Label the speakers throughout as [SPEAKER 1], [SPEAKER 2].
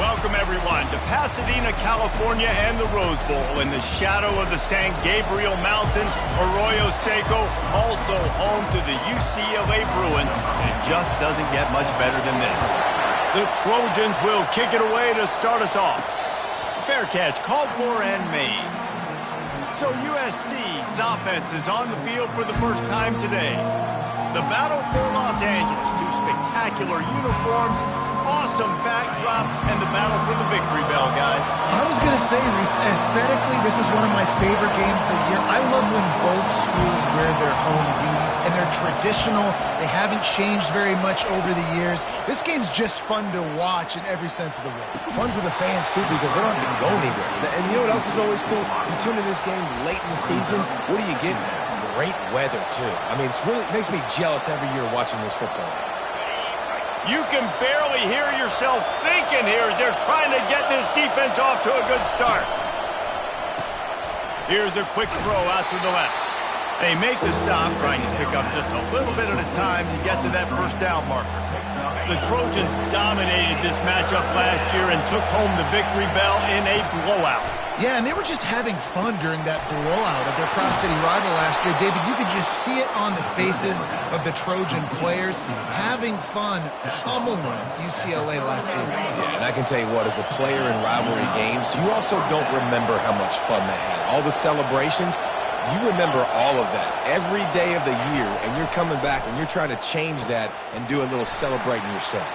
[SPEAKER 1] Welcome, everyone, to Pasadena, California and the Rose Bowl in the shadow of the San Gabriel Mountains. Arroyo Seco, also home to the UCLA Bruins, and it just doesn't get much better than this. The Trojans will kick it away to start us off. Fair catch called for and made. So USC's offense is on the field for the first time today. The battle for Los Angeles, two spectacular uniforms, awesome backdrop, and the battle for the victory bell, guys.
[SPEAKER 2] I was going to say, Reese, aesthetically, this is one of my favorite games of the year. I love when both schools wear their home unis, and they're traditional. They haven't changed very much over the years. This game's just fun to watch in every sense of the word.
[SPEAKER 3] Fun for the fans, too, because they don't have to go anywhere. And you know what else is always cool? You tune in this game late in the season, what do you get? Great weather, too. I mean, it makes me jealous every year watching this football.
[SPEAKER 1] You can barely hear yourself thinking here as they're trying to get this defense off to a good start. Here's a quick throw out to the left. They make the stop, trying to pick up just a little bit at a time to get to that first down marker. The Trojans dominated this matchup last year and took home the victory bell in a blowout.
[SPEAKER 2] Yeah, and they were just having fun during that blowout of their Cross-City rival last year. David, you could just see it on the faces of the Trojan players, having fun, pummeling UCLA last season.
[SPEAKER 3] Yeah, and I can tell you what, as a player in rivalry games, you also don't remember how much fun they had. All the celebrations, you remember all of that every day of the year, and you're coming back and you're trying to change that and do a little celebrating yourself.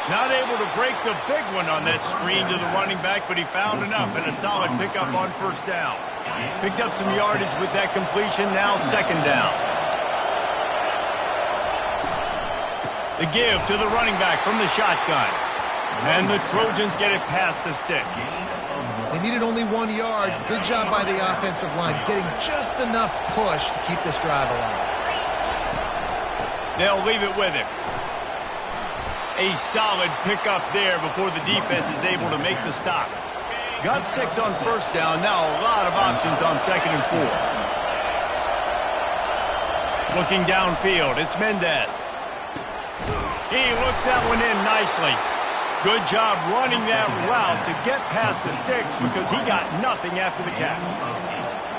[SPEAKER 1] Not able to break the big one on that screen to the running back, but he found enough and a solid pickup on first down. Picked up some yardage with that completion, now second down. The give to the running back from the shotgun. And the Trojans get it past the sticks.
[SPEAKER 2] They needed only 1 yard. Good job by the offensive line, getting just enough push to keep this drive alive.
[SPEAKER 1] They'll leave it with him. A solid pickup there before the defense is able to make the stop. Got 6 on first down. Now a lot of options on second and 4. Looking downfield, it's Mendez. He looks that one in nicely. Good job running that route to get past the sticks because he got nothing after the catch.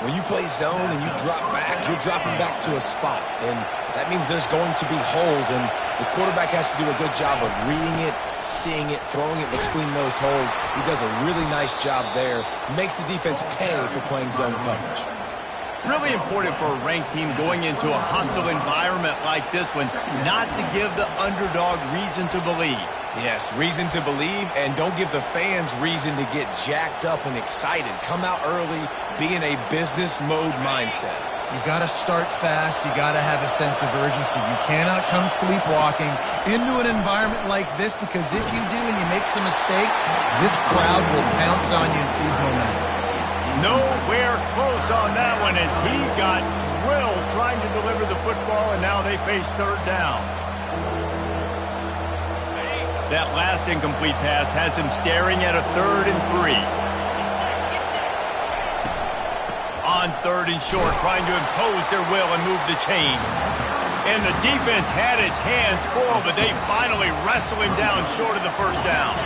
[SPEAKER 3] When you play zone and you drop back, you're dropping back to a spot. And that means there's going to be holes, and the quarterback has to do a good job of reading it, seeing it, throwing it between those holes. He does a really nice job there. Makes the defense pay for playing zone coverage.
[SPEAKER 1] Really important for a ranked team going into a hostile environment like this one, not to give the underdog reason to believe.
[SPEAKER 3] Yes, reason to believe, and don't give the fans reason to get jacked up and excited. Come out early, be in a business mode mindset.
[SPEAKER 2] You got to start fast. You got to have a sense of urgency. You cannot come sleepwalking into an environment like this, because if you do and you make some mistakes, this crowd will pounce on you and seize momentum.
[SPEAKER 1] Nowhere close on that one as he got drilled trying to deliver the football, and now they face third down. That last incomplete pass has him staring at a 3rd and 3. On 3rd and short, trying to impose their will and move the chains. And the defense had its hands full, but they finally wrestle him down short of the first down.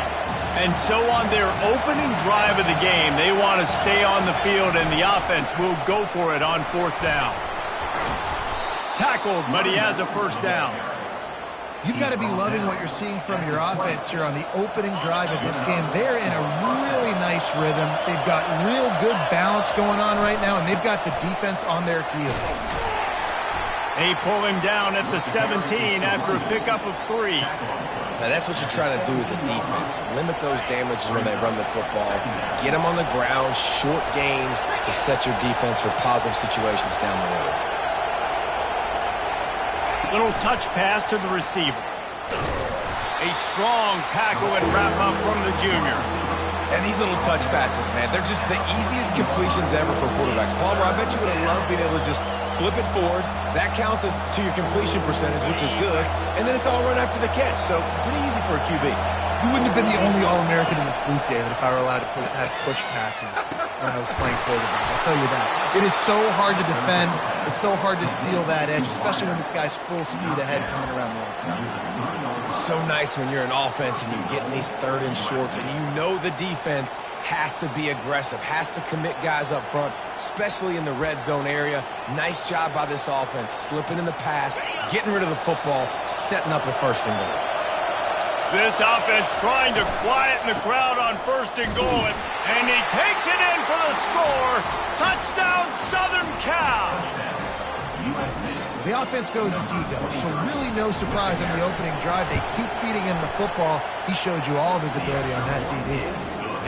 [SPEAKER 1] And so on their opening drive of the game, they want to stay on the field, and the offense will go for it on 4th down. Tackled, but he has a first down.
[SPEAKER 2] You've got to be loving what you're seeing from your offense here on the opening drive of this game. They're in a really nice rhythm. They've got real good balance going on right now, and they've got the defense on their heels.
[SPEAKER 1] They pull him down at the 17 after a pickup of 3.
[SPEAKER 3] Now, that's what you're trying to do as a defense. Limit those damages when they run the football. Get them on the ground, short gains to set your defense for positive situations down the road.
[SPEAKER 1] Little touch pass to the receiver. A strong tackle and wrap up from the junior.
[SPEAKER 3] And these little touch passes, man, they're just the easiest completions ever for quarterbacks. Palmer, I bet you would have loved being able to just flip it forward. That counts as to your completion percentage, which is good. And then it's all run after the catch. So pretty easy for a QB.
[SPEAKER 2] You wouldn't have been the only All-American in this booth, David, if I were allowed to have push passes. when I was playing quarterback. I'll tell you that. It is so hard to defend. It's so hard to seal that edge, especially when this guy's full speed ahead coming around the outside.
[SPEAKER 3] So nice when you're an offense and you get in these 3rd and shorts and you know the defense has to be aggressive, has to commit guys up front, especially in the red zone area. Nice job by this offense, slipping in the pass, getting rid of the football, setting up a 1st and goal.
[SPEAKER 1] This offense trying to quieten the crowd on 1st and goal, and he takes it in for the score. Touchdown, Southern Cal!
[SPEAKER 2] The offense goes as he goes, so really no surprise on the opening drive. They keep feeding him the football. He showed you all of his ability on that TD.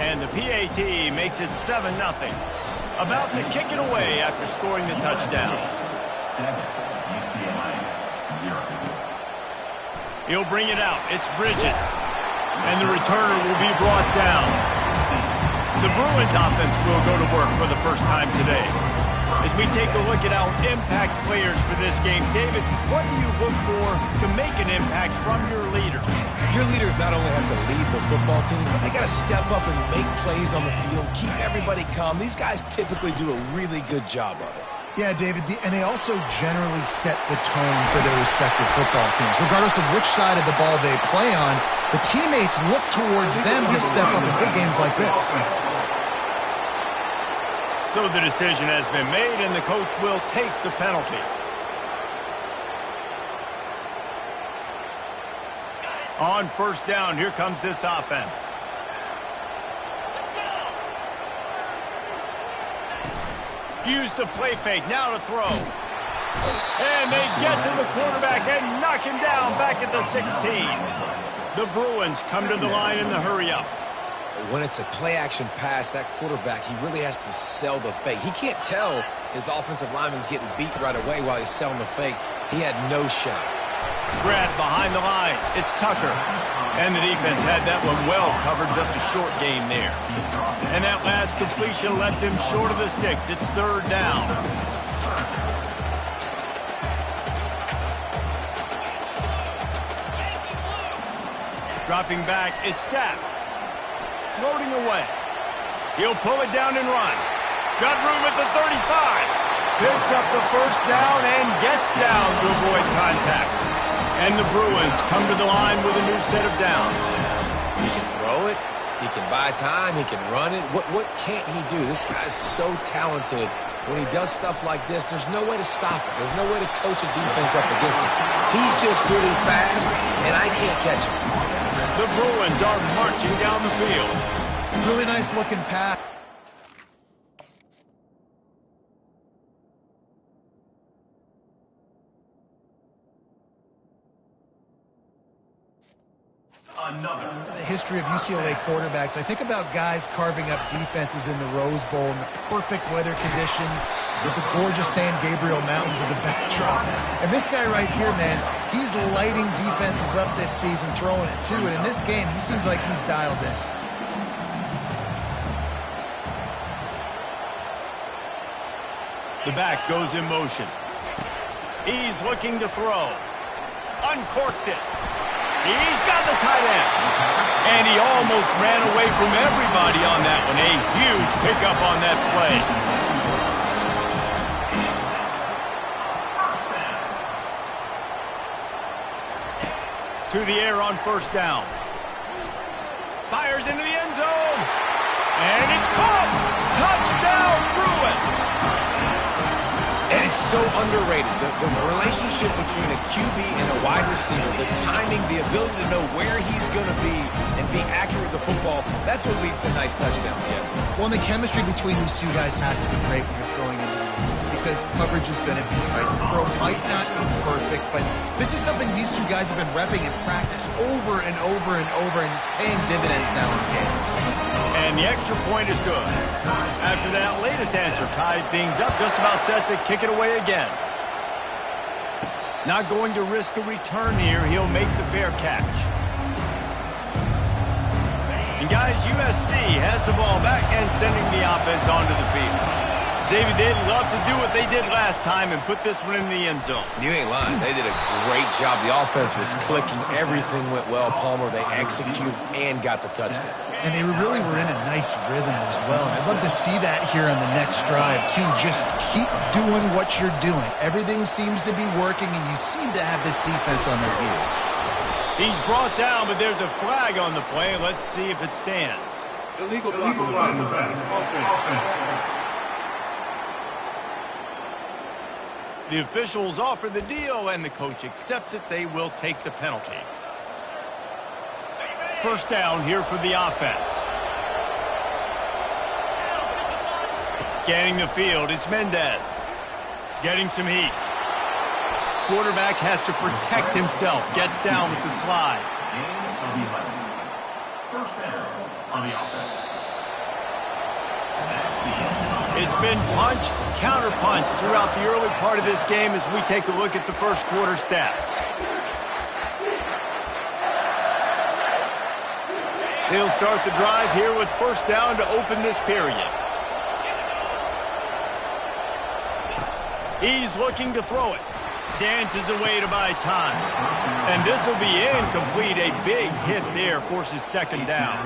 [SPEAKER 1] And the PAT makes it 7-0. About to kick it away after scoring the touchdown.
[SPEAKER 4] UCLA 0.
[SPEAKER 1] He'll bring it out. It's Bridges. And the returner will be brought down. The Bruins offense will go to work for the first time today. As we take a look at our impact players for this game, David, what do you look for to make an impact from your leaders?
[SPEAKER 3] Your leaders not only have to lead the football team, but they got to step up and make plays on the field, keep everybody calm. These guys typically do a really good job of it.
[SPEAKER 2] Yeah, David, and they also generally set the tone for their respective football teams. Regardless of which side of the ball they play on, the teammates look towards them to step up in big games like this.
[SPEAKER 1] So the decision has been made, and the coach will take the penalty. On 1st down, here comes this offense. Use the play fake, now to throw. And they get to the quarterback and knock him down back at the 16. The Bruins come to the line in the hurry-up.
[SPEAKER 3] When it's a play-action pass, that quarterback, he really has to sell the fake. He can't tell his offensive lineman's getting beat right away while he's selling the fake. He had no shot.
[SPEAKER 1] Brad behind the line. It's Tucker. And the defense had that one well covered, just a short gain there. And that last completion left them short of the sticks. It's 3rd down. Dropping back, it's Sapp. Floating away. He'll pull it down and run. Got room at the 35. Picks up the 1st down and gets down to avoid contact. And the Bruins come to the line with a new set of downs.
[SPEAKER 3] He can throw it. He can buy time. He can run it. What can't he do? This guy's so talented. When he does stuff like this, there's no way to stop it. There's no way to coach a defense up against this. He's just really fast, and I can't catch him.
[SPEAKER 1] The Bruins are marching down the field.
[SPEAKER 2] Really nice looking pass. The history of UCLA quarterbacks, I think about guys carving up defenses in the Rose Bowl in the perfect weather conditions with the gorgeous San Gabriel Mountains as a backdrop. And this guy right here, man, he's lighting defenses up this season, throwing it too. And in this game, he seems like he's dialed in.
[SPEAKER 1] The back goes in motion. He's looking to throw. Uncorks it. He's got the tight end. And he almost ran away from everybody on that one. A huge pickup on that play. To the air on 1st down. Fires into the end zone. And it's caught. Touchdown, Bruins.
[SPEAKER 3] And it's so underrated. The relationship between a QB and a wide receiver, the timing, the ability to know where he's going to be and be accurate with the football, that's what leads to nice touchdowns, Jesse.
[SPEAKER 2] Well, and the chemistry between these two guys has to be great when you're throwing into the field because coverage is going to be tight. The throw might not be perfect, but this is something these two guys have been repping in practice over and over and over, and it's paying dividends now in the game.
[SPEAKER 1] And the extra point is good. After that latest answer tied things up, just about set to kick it away again. Not going to risk a return here. He'll make the fair catch. And guys, USC has the ball back and sending the offense onto the field. David, they'd love to do what they did last time and put this one in the end zone.
[SPEAKER 3] You ain't lying. They did a great job. The offense was clicking. Everything went well. Palmer, they executed and got the touchdown.
[SPEAKER 2] And they really were in a nice rhythm as well. And I'd love to to see that here on the next drive, too. Just keep doing what you're doing. Everything seems to be working, and you seem to have this defense on their heels.
[SPEAKER 1] He's brought down, but there's a flag on the play. Let's see if it stands.
[SPEAKER 4] Illegal block in the back. Offense.
[SPEAKER 1] The officials offer the deal, and the coach accepts it. They will take the penalty. First down here for the offense. Scanning the field, it's Mendez. Getting some heat. Quarterback has to protect himself. Gets down with the slide.
[SPEAKER 4] First down on the offense.
[SPEAKER 1] It's been punch, counter-punch throughout the early part of this game as we take a look at the first quarter stats. They'll start the drive here with first down to open this period. He's looking to throw it. Dances away to buy time. And this will be incomplete. A big hit there forces second down.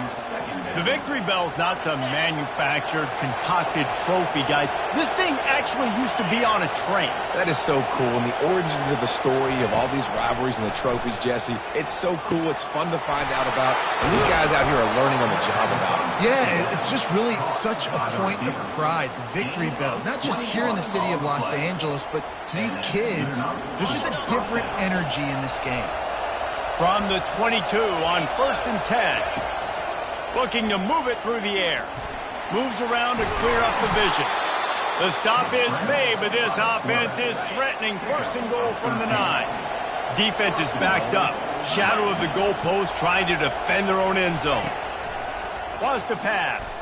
[SPEAKER 1] The victory bell's not some manufactured, concocted trophy, guys. This thing actually used to be on a train.
[SPEAKER 3] That is so cool, and the origins of the story of all these rivalries and the trophies, Jesse, it's so cool. It's fun to find out about, and these guys out here are learning on the job about them.
[SPEAKER 2] Yeah, it's just really such a point of pride, the victory bell. Not just here in the city of Los Angeles, but to these kids, there's just a different energy in this game.
[SPEAKER 1] From the 22 on 1st and 10. Looking to move it through the air. Moves around to clear up the vision. The stop is made, but this offense is threatening. First and goal from the 9. Defense is backed up. Shadow of the goalpost trying to defend their own end zone. Wants to pass.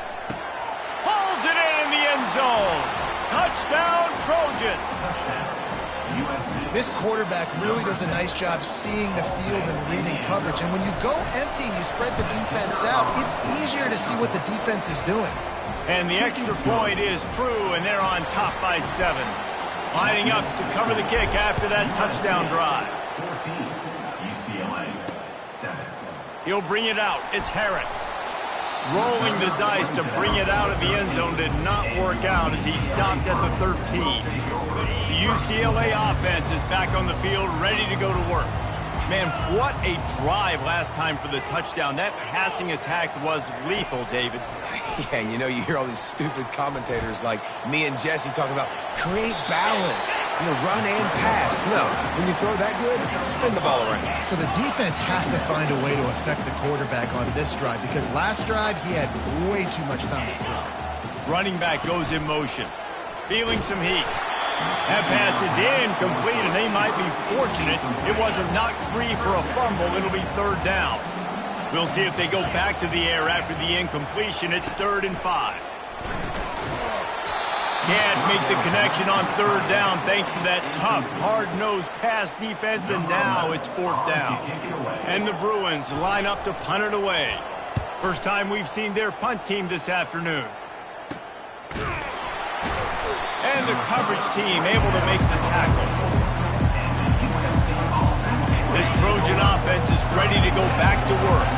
[SPEAKER 1] Hauls it in the end zone. Touchdown, Trojans.
[SPEAKER 2] This quarterback really does a nice job seeing the field and reading coverage. And when you go empty and you spread the defense out, it's easier to see what the defense is doing.
[SPEAKER 1] And the extra point is true, and they're on top by 7. Lining up to cover the kick after that touchdown drive.
[SPEAKER 4] 14, UCLA, 7.
[SPEAKER 1] He'll bring it out. It's Harris. Rolling the dice to bring it out of the end zone did not work out as he stopped at the 13. The UCLA offense is back on the field, ready to go to work. Man, what a drive last time for the touchdown. That passing attack was lethal, David.
[SPEAKER 3] Yeah, and you hear all these stupid commentators like me and Jesse talking about create balance, run and pass. No, when you throw that good, spin the ball around.
[SPEAKER 2] So the defense has to find a way to affect the quarterback on this drive because last drive he had way too much time to throw.
[SPEAKER 1] Running back goes in motion, feeling some heat. That pass is incomplete, and they might be fortunate it wasn't knocked free for a fumble. It'll be third down. We'll see if they go back to the air after the incompletion. It's 3rd and 5. Can't make the connection on 3rd down thanks to that tough, hard-nosed pass defense, and now it's 4th down. And the Bruins line up to punt it away. First time we've seen their punt team this afternoon. And the coverage team able to make the tackle. This Trojan offense is ready to go back to work.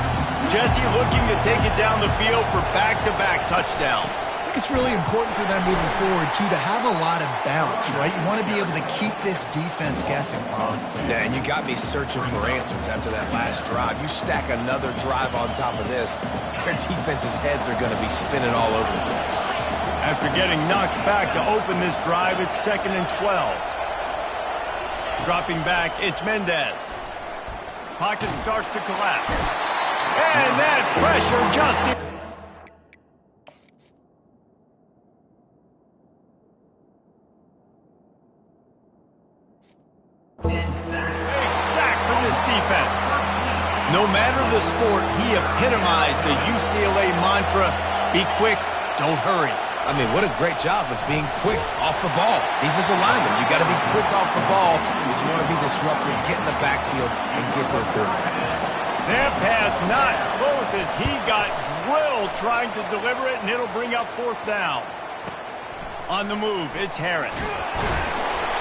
[SPEAKER 1] Jesse looking to take it down the field for back-to-back touchdowns.
[SPEAKER 2] I think it's really important for them moving forward, too, to have a lot of balance, right? You want to be able to keep this defense guessing, Bob.
[SPEAKER 3] Yeah, and you got me searching for answers after that last drive. You stack another drive on top of this, their defense's heads are going to be spinning all over the place.
[SPEAKER 1] After getting knocked back to open this drive, it's 2nd and 12. Dropping back, it's Mendez. Pocket starts to collapse. And that pressure just... A sack for this defense. No matter the sport, he epitomized the UCLA mantra, be quick, don't hurry.
[SPEAKER 3] I mean, what a great job of being quick off the ball. Defensive lineman, you got to be quick off the ball if you want to be disruptive, get in the backfield, and get to the quarterback.
[SPEAKER 1] That pass not close as he got drilled trying to deliver it, and it'll bring up 4th down. On the move, it's Harris.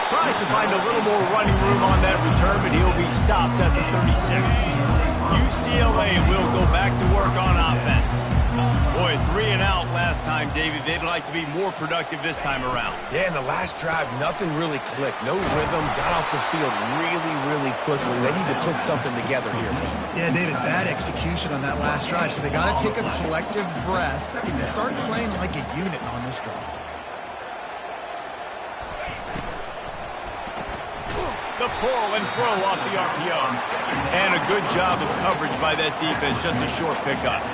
[SPEAKER 1] Tries to find a little more running room on that return, but he'll be stopped at the 36. UCLA will go back to work on offense. Boy, 3 and out last time. time, David. They'd like to be more productive this time around.
[SPEAKER 3] Yeah, in the last drive, nothing really clicked. No rhythm, got off the field really quickly. They need to put something together here.
[SPEAKER 2] Yeah, David, bad execution on that last drive. So they got to take a collective breath and start playing like a unit on this drive.
[SPEAKER 1] The pull and throw off the RPO. And a good job of coverage by that defense. Just a short pickup.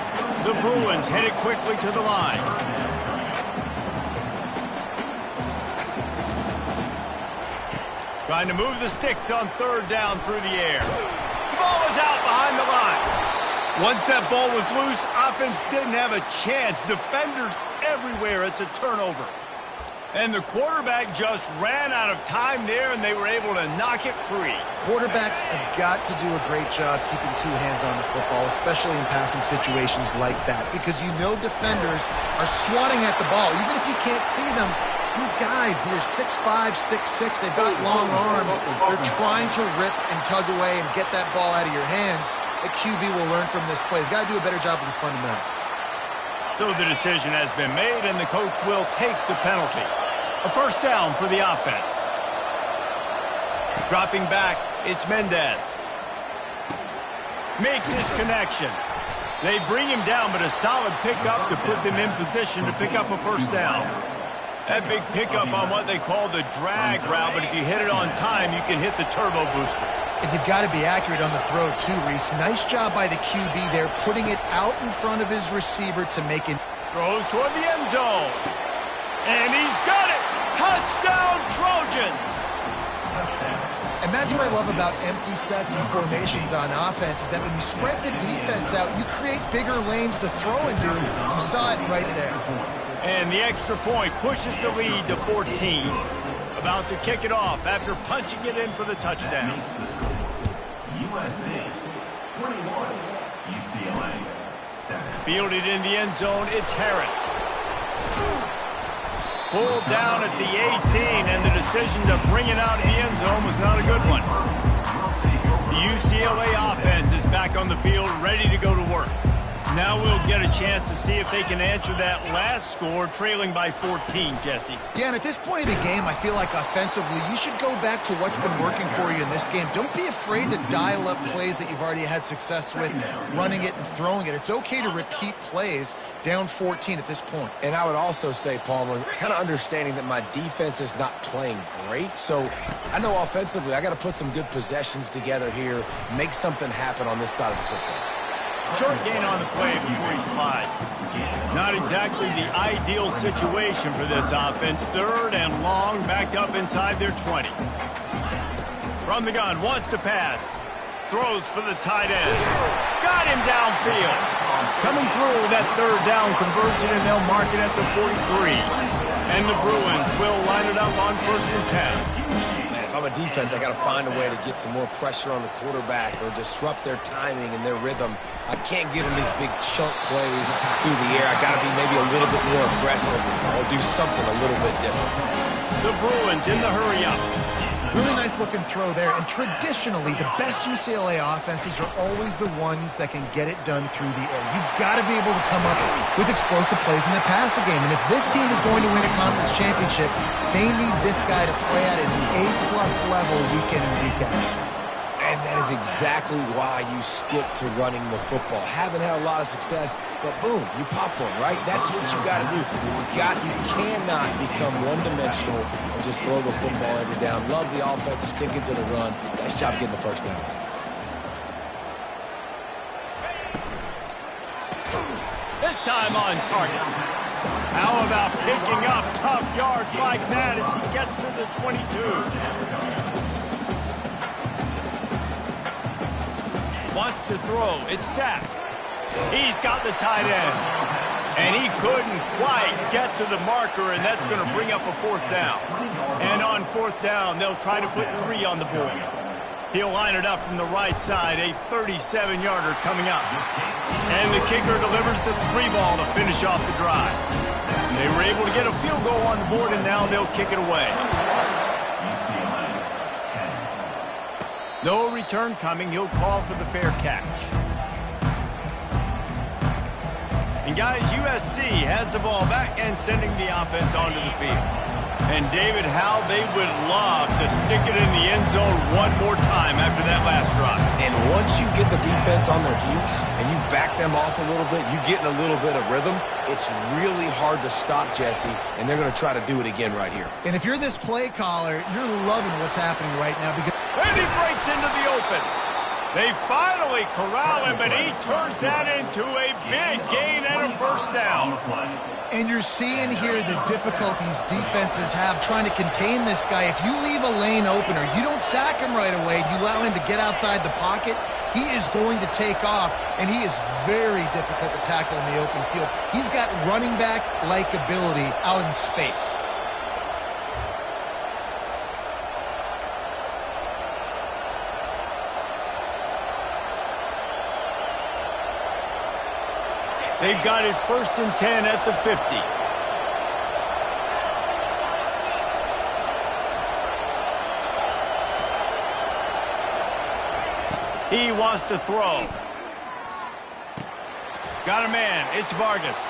[SPEAKER 1] The Bruins headed quickly to the line. Trying to move the sticks on third down through the air. The ball was out behind the line. Once that ball was loose, offense didn't have a chance. Defenders everywhere. It's a turnover. And the quarterback just ran out of time there, and they were able to knock it free.
[SPEAKER 2] Quarterbacks have got to do a great job keeping two hands on the football, especially in passing situations like that, because you know defenders are swatting at the ball. Even if you can't see them, these guys, they're 6'5", 6'6", they've got long arms. They're trying to rip and tug away and get that ball out of your hands. The QB will learn from this play. He's got to do a better job with his fundamentals.
[SPEAKER 1] So the decision has been made, and the coach will take the penalty. A first down for the offense. Dropping back, it's Mendez. Makes his connection. They bring him down, but a solid pickup to put them in position to pick up a first down. That big pickup on what they call the drag route, but if you hit it on time, you can hit the turbo boosters.
[SPEAKER 2] And you've got to be accurate on the throw, too, Reese. Nice job by the QB there, putting it out in front of his receiver to make it.
[SPEAKER 1] Throws toward the end zone. And he's got it! Touchdown, Trojans!
[SPEAKER 2] And that's what I love about empty sets and formations on offense, is that when you spread the defense out, you create bigger lanes to throw into. You saw it right there.
[SPEAKER 1] And the extra point pushes the lead to 14. About to kick it off after punching it in for the touchdown.
[SPEAKER 4] USC 21, UCLA 7.
[SPEAKER 1] Fielded in the end zone, it's Harris. Pulled down at the 18, and the decision to bring it out of the end zone was not a good one. The UCLA offense is back on the field, ready to go to work. Now we'll get a chance to see if they can answer that last score, trailing by 14, Jesse.
[SPEAKER 2] Yeah, and at this point of the game, I feel like offensively, you should go back to what's been working for you in this game. Don't be afraid to dial up plays that you've already had success with, running it and throwing it. It's okay to repeat plays down 14 at this point.
[SPEAKER 3] And I would also say, Palmer, kind of understanding that my defense is not playing great, so I know offensively I got to put some good possessions together here, make something happen on this side of the football.
[SPEAKER 1] Short gain on the play before he slides. Not exactly the ideal situation for this offense. Third and long, backed up inside their 20. From the gun, wants to pass. Throws for the tight end. Got him downfield. Coming through with that third down conversion, and they'll mark it at the 43. And the Bruins will line it up on 1st and 10.
[SPEAKER 3] If I'm a defense, I got to find a way to get some more pressure on the quarterback or disrupt their timing and their rhythm. I can't give them these big chunk plays through the air. I got to be maybe a little bit more aggressive or do something a little bit different.
[SPEAKER 1] The Bruins in the hurry-up.
[SPEAKER 2] Really nice looking throw there. And traditionally, the best UCLA offenses are always the ones that can get it done through the air. You've got to be able to come up with explosive plays in the passing game. And if this team is going to win a conference championship, they need this guy to play at his A+ level week in and week out.
[SPEAKER 3] And that is exactly why you stick to running the football. Haven't had a lot of success, but boom, you pop one, right? That's what you got to do. You cannot become one-dimensional and just throw the football every down. Love the offense, sticking to the run. Nice job getting the first down.
[SPEAKER 1] This time on target. How about picking up tough yards like that as he gets to the 22? Wants to throw. It's sacked. He's got the tight end. And he couldn't quite get to the marker, and that's going to bring up a 4th down. And on 4th down, they'll try to put 3 on the board. He'll line it up from the right side, a 37-yarder coming up. And the kicker delivers the 3 ball to finish off the drive. And they were able to get a field goal on the board, and now they'll kick it away. No return coming. He'll call for the fair catch. And guys, USC has the ball back and sending the offense onto the field. And David, how they would love to stick it in the end zone one more time after that last drive.
[SPEAKER 3] And once you get the defense on their heels and you back them off a little bit, you get in a little bit of rhythm, it's really hard to stop, Jesse, and they're going to try to do it again right here.
[SPEAKER 2] And if you're this play caller, you're loving what's happening right now because...
[SPEAKER 1] And he breaks into the open. They finally corral him, but he turns that into a big gain and a first down.
[SPEAKER 2] And you're seeing here the difficulties defenses have trying to contain this guy. If you leave a lane open or you don't sack him right away, you allow him to get outside the pocket, he is going to take off, and he is very difficult to tackle in the open field. He's got running back-like ability out in space.
[SPEAKER 1] They've got it 1st and 10 at the 50. He wants to throw. Got a man. It's Vargas.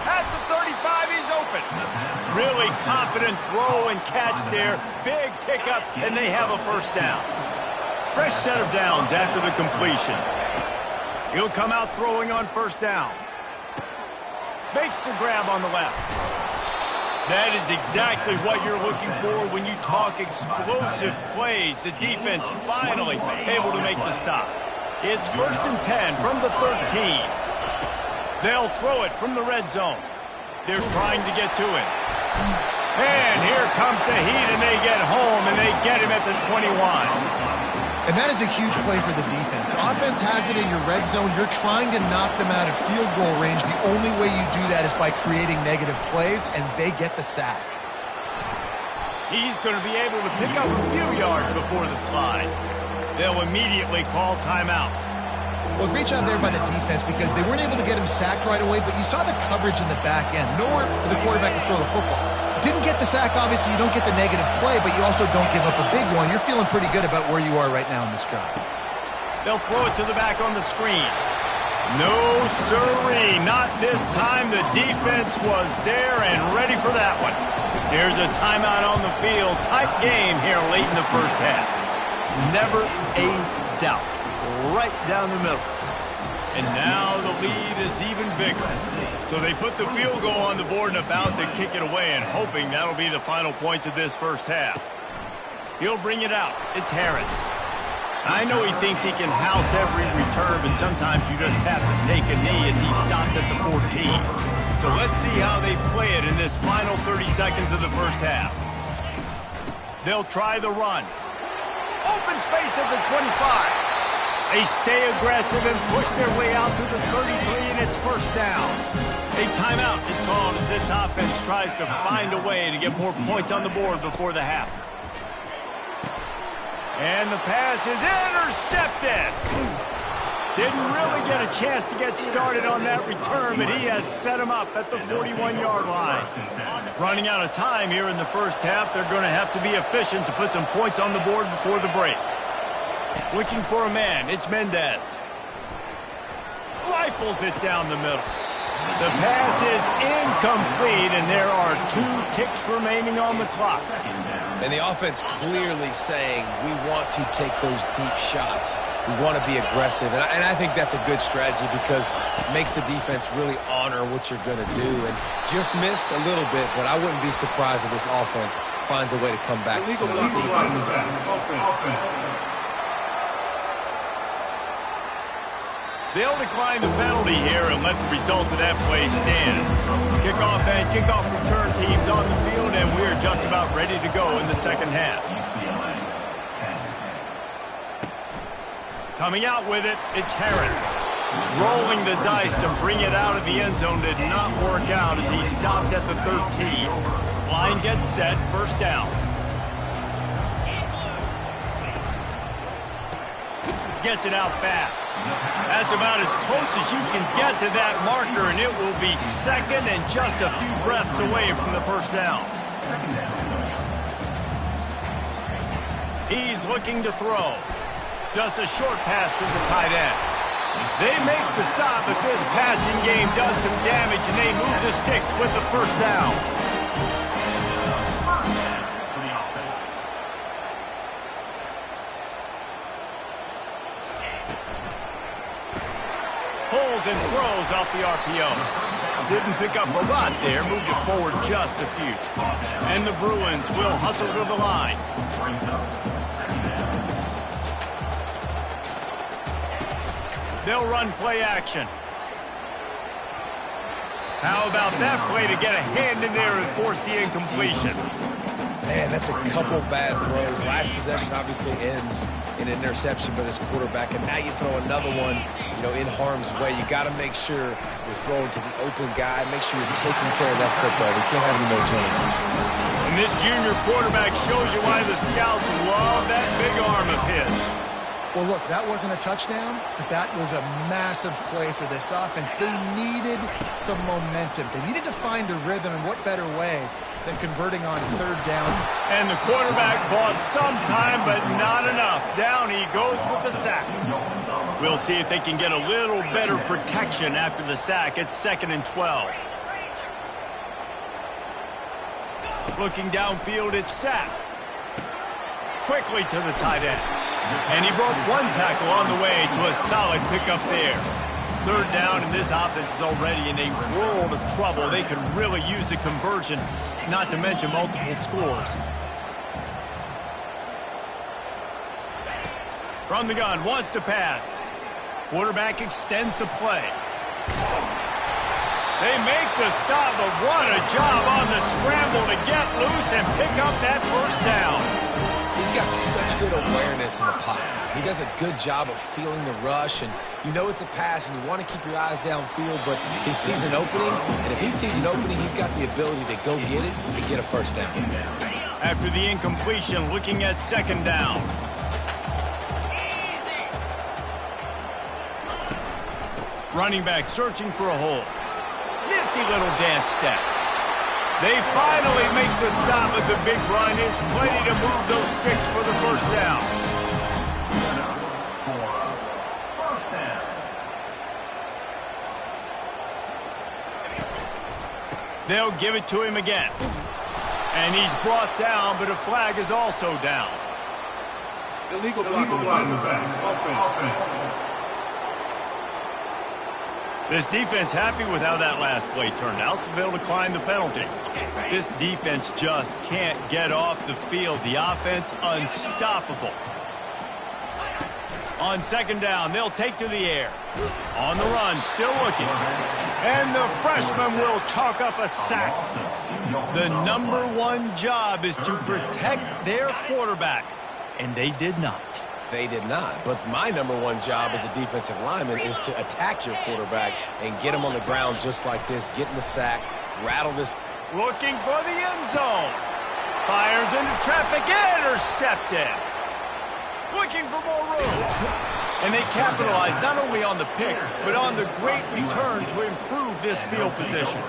[SPEAKER 1] At the 35, he's open. Really confident throw and catch there. Big pickup, and they have a first down. Fresh set of downs after the completion. He'll come out throwing on first down. Makes the grab on the left. That is exactly what you're looking for when you talk explosive plays. The defense finally able to make the stop. It's 1st and 10 from the 13. They'll throw it from the red zone. They're trying to get to it. And here comes the heat, and they get home, and they get him at the 21.
[SPEAKER 2] And that is a huge play for the defense. Offense has it in your red zone. You're trying to knock them out of field goal range. The only way you do that is by creating negative plays, and they get the sack.
[SPEAKER 1] He's going to be able to pick up a few yards before the slide. They'll immediately call timeout.
[SPEAKER 2] Well, great job there by the defense because they weren't able to get him sacked right away, but you saw the coverage in the back end. Nowhere for the quarterback to throw the football. Didn't get the sack, obviously. You don't get the negative play, but you also don't give up a big one. You're feeling pretty good about where you are right now in this drive.
[SPEAKER 1] They'll throw it to the back on the screen. No, sirree. Not this time. The defense was there and ready for that one. Here's a timeout on the field. Tight game here late in the first half. Never a doubt. Right down the middle. And now the lead is even bigger. So they put the field goal on the board and about to kick it away and hoping that'll be the final points of this first half. He'll bring it out. It's Harris. I know he thinks he can house every return, but sometimes you just have to take a knee as he stopped at the 14. So let's see how they play it in this final 30 seconds of the first half. They'll try the run. Open space at the 25. They stay aggressive and push their way out to the 33, and it's first down. A timeout is called as this offense tries to find a way to get more points on the board before the half. And the pass is intercepted. Didn't really get a chance to get started on that return, but he has set him up at the 41-yard line. Running out of time here in the first half, they're going to have to be efficient to put some points on the board before the break. Looking for a man, it's Mendez. Rifles it down the middle. The pass is incomplete, and there are 2 ticks remaining on the clock.
[SPEAKER 3] And the offense clearly saying, we want to take those deep shots. We want to be aggressive. And I think that's a good strategy because it makes the defense really honor what you're going to do. And just missed a little bit, but I wouldn't be surprised if this offense finds a way to come back to some of the deep ones.
[SPEAKER 1] They'll decline the penalty here and let the result of that play stand. Kickoff and kickoff return teams on the field, and we're just about ready to go in the second half. Coming out with it, it's Harris. Rolling the dice to bring it out of the end zone did not work out as he stopped at the 13. Line gets set, first down. Gets it out fast. That's about as close as you can get to that marker, and it will be second and just a few breaths away from the first down. He's looking to throw. Just a short pass to the tight end. They make the stop, but this passing game does some damage, and they move the sticks with the first down. Pulls and throws off the RPO. Didn't pick up a lot there, moved it forward just a few. And the Bruins will hustle to the line. They'll run play action. How about that play to get a hand in there and force the incompletion?
[SPEAKER 3] Man, that's a couple bad throws. Last possession obviously ends in an interception by this quarterback, and now you throw another one, in harm's way. You got to make sure you're throwing to the open guy. Make sure you're taking care of that football. We can't have any more turnovers.
[SPEAKER 1] And this junior quarterback shows you why the scouts love that big arm of his.
[SPEAKER 2] Well, look, that wasn't a touchdown, but that was a massive play for this offense. They needed some momentum. They needed to find a rhythm, and what better way than converting on third down.
[SPEAKER 1] And the quarterback bought some time, but not enough. Down he goes with the sack. We'll see if they can get a little better protection after the sack. It's 2nd and 12. Looking downfield, it's Sack. Quickly to the tight end. And he broke one tackle on the way to a solid pickup there. Third down, and this offense is already in a world of trouble. They could really use a conversion, not to mention multiple scores. From the gun, wants to pass. Quarterback extends the play. They make the stop, but what a job on the scramble to get loose and pick up that first down.
[SPEAKER 3] He's got such good awareness in the pocket. He does a good job of feeling the rush, and you know it's a pass, and you want to keep your eyes downfield, but he sees an opening, and if he sees an opening, he's got the ability to go get it and get a first down.
[SPEAKER 1] After the incompletion, looking at 2nd down. Running back searching for a hole. Nifty little dance step. They finally make the stop, but the big run is plenty to move those sticks for the first down. They'll give it to him again. And he's brought down, but a flag is also down.
[SPEAKER 4] Illegal block in the back. Offense.
[SPEAKER 1] This defense happy with how that last play turned out, so they'll decline the penalty. This defense just can't get off the field. The offense unstoppable. On 2nd down, they'll take to the air. On the run, still looking. And the freshman will chalk up a sack. The #1 job is to protect their quarterback, and they did not.
[SPEAKER 3] They did not, but my #1 job as a defensive lineman is to attack your quarterback and get him on the ground just like this, get in the sack, rattle this.
[SPEAKER 1] Looking for the end zone. Fires into traffic, intercepted. Looking for more room. And they capitalize not only on the pick, but on the great return to improve this field position.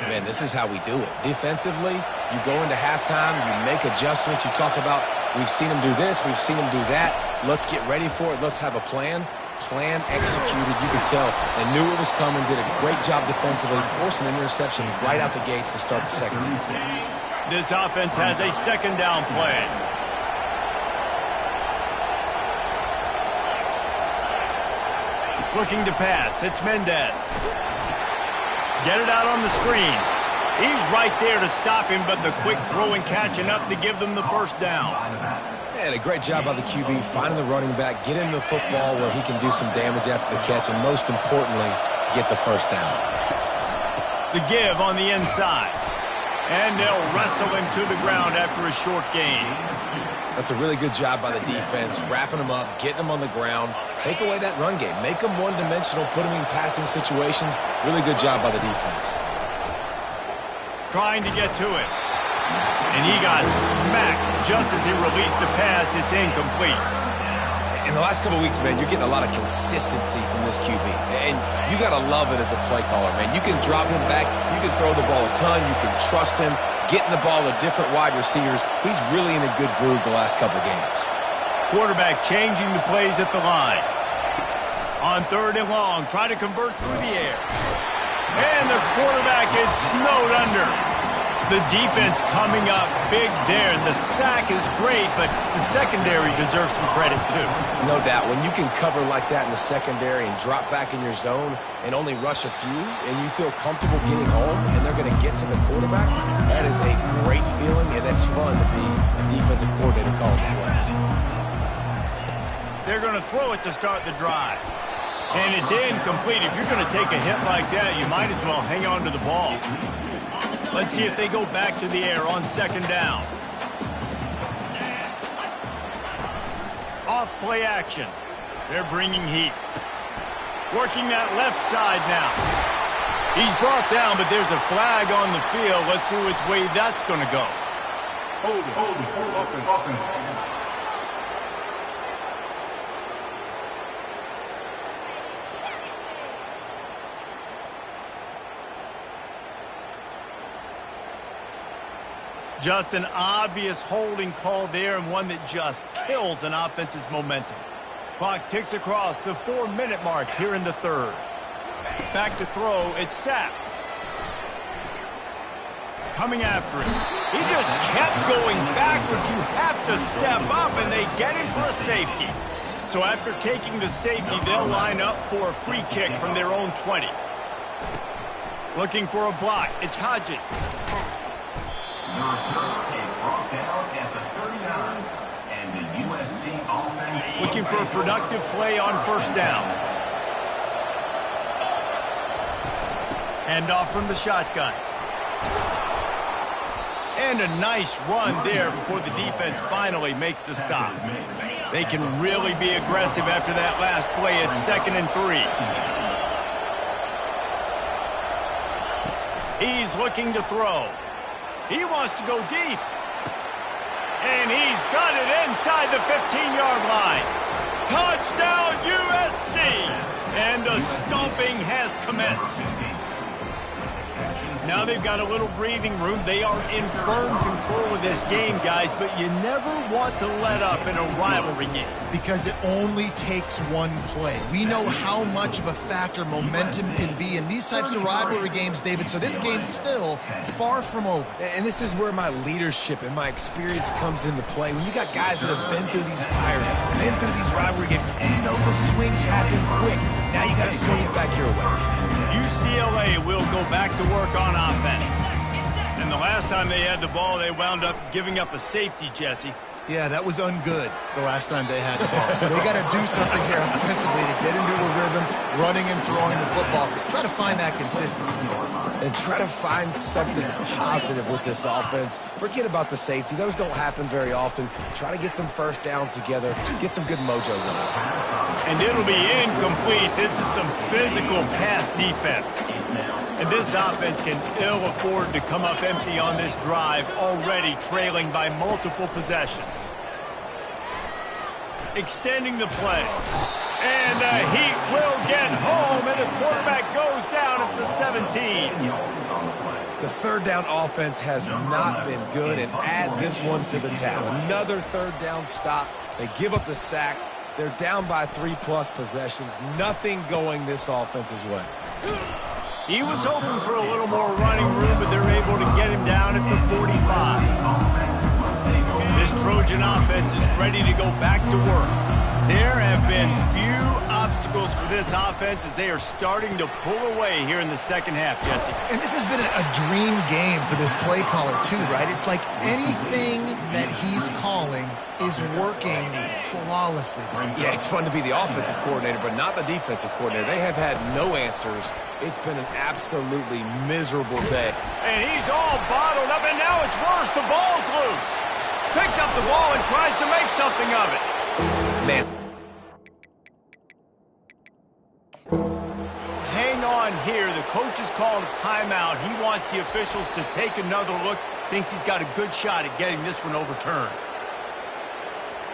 [SPEAKER 3] Man, this is how we do it. Defensively, you go into halftime, you make adjustments, you talk about, we've seen them do this, we've seen them do that. Let's get ready for it. Let's have a plan. Plan executed. You could tell they knew it was coming, did a great job defensively, forcing an interception right out the gates to start the second half.
[SPEAKER 1] This offense has a 2nd down play. Looking to pass. It's Mendez. Get it out on the screen. He's right there to stop him, but the quick throw and catching up to give them the first down.
[SPEAKER 3] And a great job by the QB, finding the running back, get him the football where he can do some damage after the catch, and most importantly, get the first down.
[SPEAKER 1] The give on the inside. And they'll wrestle him to the ground after a short gain.
[SPEAKER 3] That's a really good job by the defense, wrapping them up, getting them on the ground, take away that run game, make them one-dimensional, put them in passing situations. Really good job by the defense.
[SPEAKER 1] Trying to get to it. And he got smacked just as he released the pass. It's incomplete.
[SPEAKER 3] In the last couple of weeks, man, you're getting a lot of consistency from this QB. And you got to love it as a play caller, man. You can drop him back. You can throw the ball a ton. You can trust him, getting the ball to different wide receivers. He's really in a good groove the last couple of games.
[SPEAKER 1] Quarterback changing the plays at the line. On 3rd and long, try to convert through the air. And the quarterback is snowed under. The defense coming up big there. The sack is great, but the secondary deserves some credit too.
[SPEAKER 3] No doubt. When you can cover like that in the secondary and drop back in your zone and only rush a few, and you feel comfortable getting home and they're going to get to the quarterback, that is a great feeling, and that's fun to be a defensive coordinator calling the plays.
[SPEAKER 1] They're going to throw it to start the drive. And it's incomplete. If you're going to take a hit like that, you might as well hang on to the ball. Let's see if they go back to the air on 2nd down. Off play action. They're bringing heat. Working that left side now. He's brought down, but there's a flag on the field. Let's see which way that's going to go.
[SPEAKER 4] Hold it. Offense.
[SPEAKER 1] Just an obvious holding call there, and one that just kills an offense's momentum. Clock ticks across the 4-minute mark here in the 3rd. Back to throw, it's sacked. Coming after it. He just kept going backwards. You have to step up, and they get him for a safety. So after taking the safety, they'll line up for a free kick from their own 20. Looking for a block, it's Hodges.
[SPEAKER 5] The return is brought down at the 39, and the USC offense
[SPEAKER 1] looking for a productive play on 1st down. Hand off from the shotgun. And a nice run there before the defense finally makes the stop. They can really be aggressive after that last play. It's 2nd and 3. He's looking to throw. He wants to go deep. And he's got it inside the 15-yard line. Touchdown, USC! And the stomping has commenced. Now they've got a little breathing room. They are in firm control of this game, guys, but you never want to let up in a rivalry game.
[SPEAKER 2] Because it only takes one play. We know how much of a factor momentum can be in these types of rivalry games, David, so this game's still far from over.
[SPEAKER 3] And this is where my leadership and my experience comes into play. When you got guys that have been through these fires, been through these rivalry games, you know the swings happen quick. Now you got to swing it back your way.
[SPEAKER 1] UCLA will go back to work on offense. And the last time they had the ball, they wound up giving up a safety, Jesse.
[SPEAKER 2] Yeah, that was ungood the last time they had the ball. So they got to do something here offensively to get into a rhythm, running and throwing the football. Try to find that consistency.
[SPEAKER 3] And try to find something positive with this offense. Forget about the safety. Those don't happen very often. Try to get some 1st downs together. Get some good mojo going.
[SPEAKER 1] And it'll be incomplete. This is some physical pass defense. And this offense can ill afford to come up empty on this drive, already trailing by multiple possessions. Extending the play. And the Heat will get home, and the quarterback goes down at the 17.
[SPEAKER 3] The 3rd down offense has not been good, and add this one to the tab. Another 3rd down stop. They give up the sack. They're down by 3+ possessions. Nothing going this offense's way.
[SPEAKER 1] He was hoping for a little more running room, but they're able to get him down at the 45. This Trojan offense is ready to go back to work. There have been few obstacles for this offense as they are starting to pull away here in the 2nd half, Jesse.
[SPEAKER 2] And this has been a dream game for this play caller too, right? It's like anything that he's calling is working flawlessly.
[SPEAKER 3] Yeah, it's fun to be the offensive coordinator, but not the defensive coordinator. They have had no answers. It's been an absolutely miserable day.
[SPEAKER 1] And he's all bottled up, and now it's worse. The ball's loose. Picks up the ball and tries to make something of it.
[SPEAKER 3] Man.
[SPEAKER 1] Hang on here. The coach has called a timeout. He wants the officials to take another look. Thinks he's got a good shot at getting this one overturned.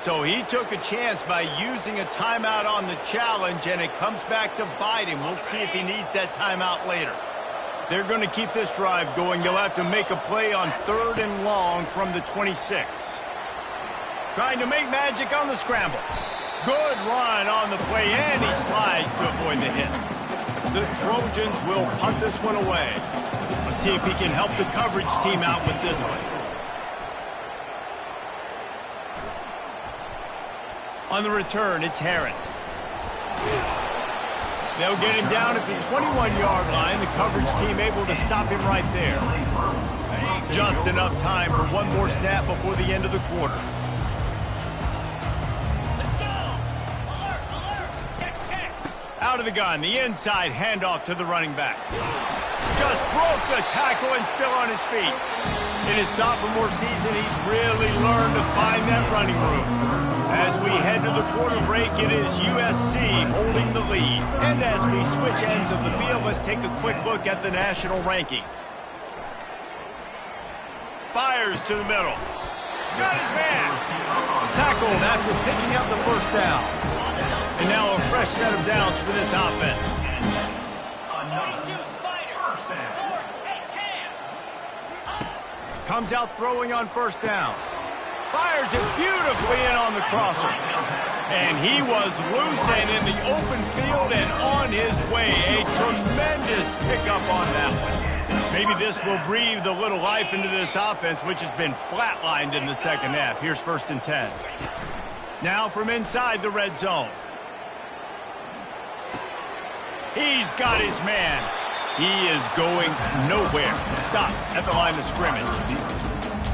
[SPEAKER 1] So he took a chance by using a timeout on the challenge, and it comes back to bite him. We'll see if he needs that timeout later. If they're going to keep this drive going, you'll have to make a play on 3rd and long from the 26. Trying to make magic on the scramble. Good run on the play, and he slides to avoid the hit. The Trojans will punt this one away. Let's see if he can help the coverage team out with this one. On the return, it's Harris. They'll get him down at the 21-yard line. The coverage team able to stop him right there. Just enough time for one more snap before the end of the quarter. Out of the gun, the inside handoff to the running back. Just broke the tackle and still on his feet. In his sophomore season, he's really learned to find that running room. As we head to the quarter break, it is USC holding the lead. And as we switch ends of the field, let's take a quick look at the national rankings. Fires to the middle. Got his man. Tackled after picking up the first down. And now a fresh set of downs for this offense. Comes out throwing on first down. Fires it beautifully in on the crosser. And he was loose and in the open field and on his way. A tremendous pickup on that one. Maybe this will breathe a little life into this offense, which has been flatlined in the second half. Here's 1st and 10. Now from inside the red zone. He's got his man. He is going nowhere. Stop at the line of scrimmage.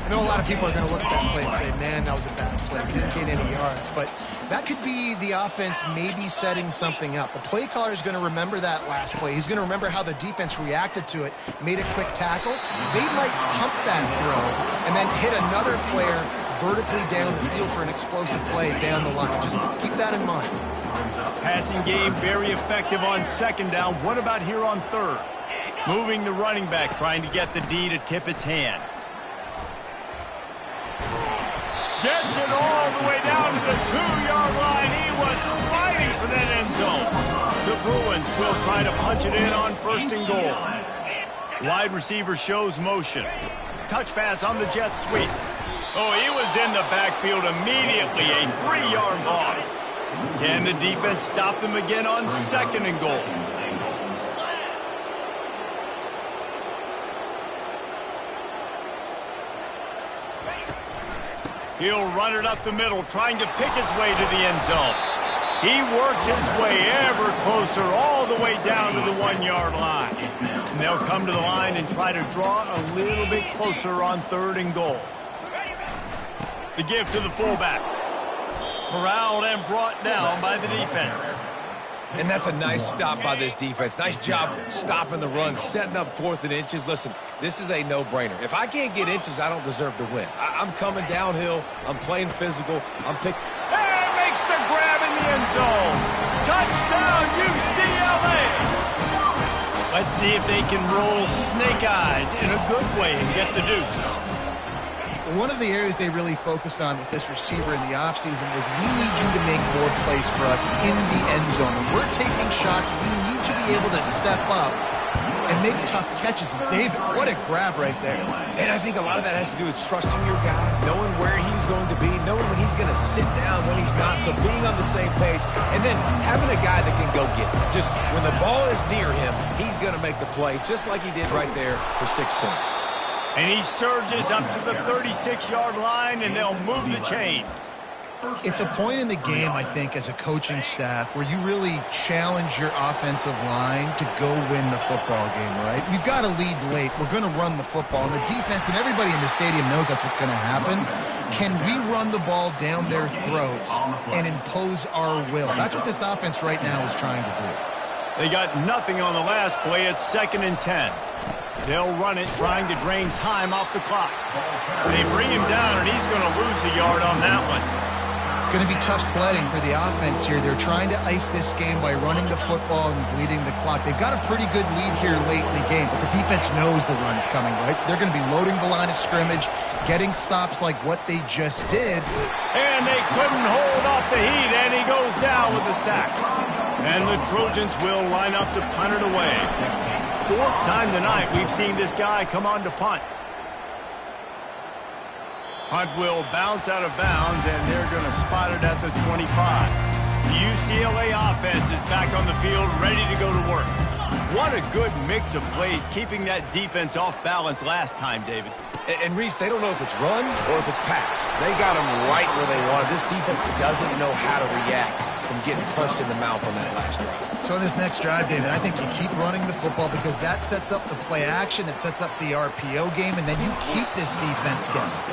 [SPEAKER 2] I know a lot of people are going to look at that play and say, man, that was a bad play. Didn't gain any yards. But that could be the offense maybe setting something up. The play caller is going to remember that last play. He's going to remember how the defense reacted to it, made a quick tackle. They might pump that throw and then hit another player vertically down the field for an explosive play down the line. Just keep that in mind.
[SPEAKER 1] Passing game very effective on second down. What about here on third? Moving the running back, trying to get the D to tip its hand. Gets it all the way down to the 2-yard line. He was fighting for that end zone. The Bruins will try to punch it in on 1st and goal. Wide receiver shows motion. Touch pass on the jet sweep. Oh, he was in the backfield immediately. A 3-yard loss. Can the defense stop them again on 2nd and goal? He'll run it up the middle, trying to pick his way to the end zone. He works his way ever closer, all the way down to the 1-yard line. And they'll come to the line and try to draw a little bit closer on 3rd and goal. The give to the fullback. Corralled and brought down by the defense.
[SPEAKER 3] And that's a nice stop by this defense. Nice job stopping the run, setting up 4th and inches. Listen, this is a no-brainer. If I can't get inches, I don't deserve to win. I'm coming downhill. I'm playing physical. I'm picking.
[SPEAKER 1] And makes the grab in the end zone. Touchdown, UCLA. Let's see if they can roll snake eyes in a good way and get the deuce.
[SPEAKER 2] One of the areas they really focused on with this receiver in the offseason was we need you to make more plays for us in the end zone. When we're taking shots, we need you to be able to step up and make tough catches. And David, what a grab right there.
[SPEAKER 3] And I think a lot of that has to do with trusting your guy, knowing where he's going to be, knowing when he's going to sit down, when he's not, so being on the same page, and then having a guy that can go get it. Just when the ball is near him, he's going to make the play, just like he did right there for 6 points.
[SPEAKER 1] And he surges up to the 36-yard line, and they'll move the chains.
[SPEAKER 2] It's a point in the game, I think, as a coaching staff where you really challenge your offensive line to go win the football game, right? We've got to lead late. We're going to run the football. And the defense and everybody in the stadium knows that's what's going to happen. Can we run the ball down their throats and impose our will? That's what this offense right now is trying to do.
[SPEAKER 1] They got nothing on the last play. It's 2nd and 10. They'll run it, trying to drain time off the clock. They bring him down, and he's going to lose a yard on that one.
[SPEAKER 2] It's going to be tough sledding for the offense here. They're trying to ice this game by running the football and bleeding the clock. They've got a pretty good lead here late in the game, but the defense knows the run's coming, right? So they're going to be loading the line of scrimmage, getting stops like what they just did.
[SPEAKER 1] And they couldn't hold off the heat, and he goes down with the sack. And the Trojans will line up to punt it away. 4th time tonight we've seen this guy come on to punt. Punt will bounce out of bounds, and they're going to spot it at the 25. The UCLA offense is back on the field, ready to go to work. What a good mix of plays, keeping that defense off balance last time, David.
[SPEAKER 3] And Reese, they don't know if it's run or if it's pass. They got them right where they wanted. This defense doesn't know how to react from getting punched in the mouth on that last drive.
[SPEAKER 2] So in this next drive, David, I think you keep running the football because that sets up the play action, it sets up the RPO game, and then you keep this defense guessing.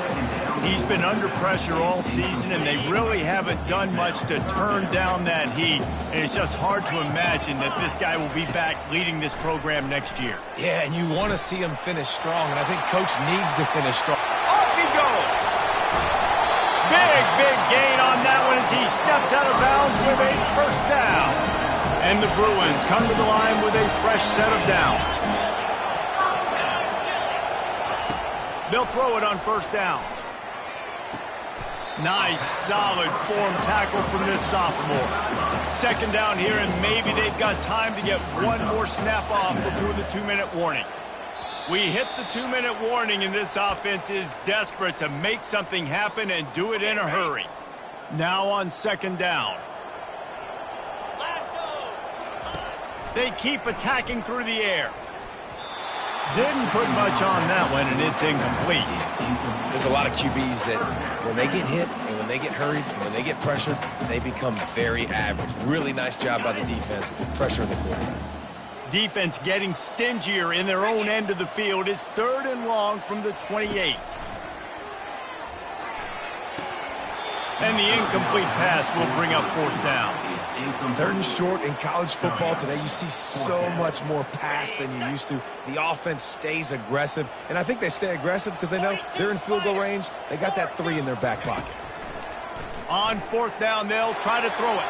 [SPEAKER 1] He's been under pressure all season, and they really haven't done much to turn down that heat. And it's just hard to imagine that this guy will be back leading this program next year.
[SPEAKER 3] Yeah, and you want to see him finish strong, and I think Coach needs to finish strong.
[SPEAKER 1] Off he goes! Big gain on that one as he steps out of bounds with a first down. And the Bruins come to the line with a fresh set of downs. They'll throw it on first down. Nice, solid form tackle from this sophomore. Second down here, and maybe they've got time to get one more snap off before the 2-minute warning. We hit the 2-minute warning, and this offense is desperate to make something happen and do it in a hurry. Now on second down. They keep attacking through the air. Didn't put much on that one, and it's incomplete.
[SPEAKER 3] There's a lot of QBs that when they get hit and when they get hurried and when they get pressured, they become very average. Really nice job by the defense, pressuring the quarterback.
[SPEAKER 1] Defense getting stingier in their own end of the field. It's 3rd and long from the 28. And the incomplete pass will bring up 4th down.
[SPEAKER 3] 3rd and short in college football today. You see so much more pass than you used to. The offense stays aggressive, and I think they stay aggressive because they know they're in field goal range. They got that 3 in their back pocket.
[SPEAKER 1] On 4th down, they'll try to throw it.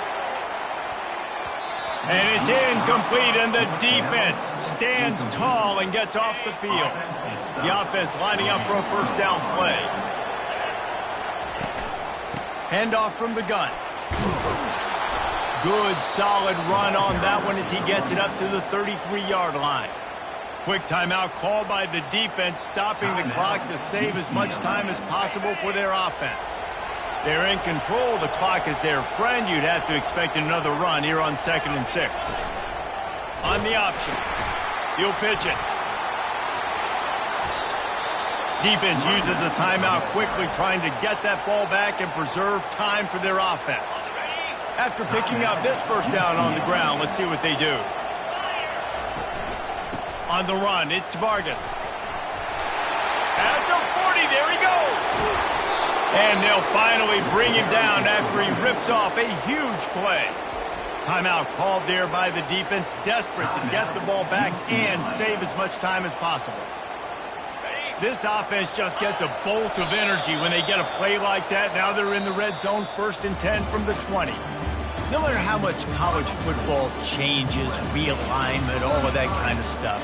[SPEAKER 1] And it's incomplete, and the defense stands tall and gets off the field. The offense lining up for a first down play. Handoff from the gun. Good, solid run on that one as he gets it up to the 33-yard line. Quick timeout called by the defense, stopping the clock to save as much time as possible for their offense. They're in control. The clock is their friend. You'd have to expect another run here on 2nd and 6. On the option. He'll pitch it. Defense uses a timeout quickly, trying to get that ball back and preserve time for their offense. After picking up this first down on the ground, let's see what they do. On the run, it's Vargas. At the 40, there he goes. And they'll finally bring him down after he rips off a huge play. Timeout called there by the defense, desperate to get the ball back and save as much time as possible. This offense just gets a bolt of energy when they get a play like that. Now they're in the red zone, 1st and 10 from the 20. No matter how much college football changes, realignment, all of that kind of stuff,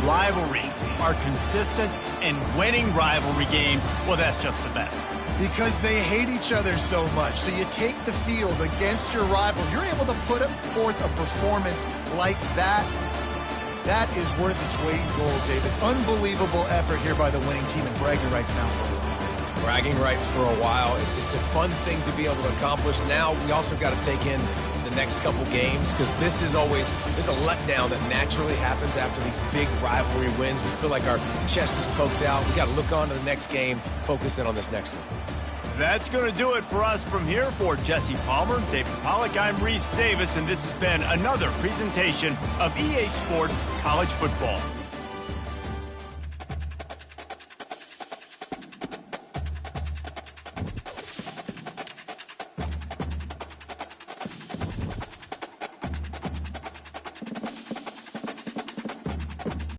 [SPEAKER 1] rivalries are consistent, and winning rivalry games, well, that's just the best.
[SPEAKER 2] Because they hate each other so much. So you take the field against your rival. You're able to put forth a performance like that. That is worth its weight in gold, David. Unbelievable effort here by the winning team, and bragging rights now for a while.
[SPEAKER 3] Bragging rights for a while. It's a fun thing to be able to accomplish. Now we also got to take in the next couple games, because this is always, there's a letdown that naturally happens after these big rivalry wins. We feel like our chest is poked out. We got to look on to the next game, focus in on this next one.
[SPEAKER 1] That's going to do it for us from here. For Jesse Palmer, David Pollack, I'm Reese Davis, and this has been another presentation of EA Sports College Football.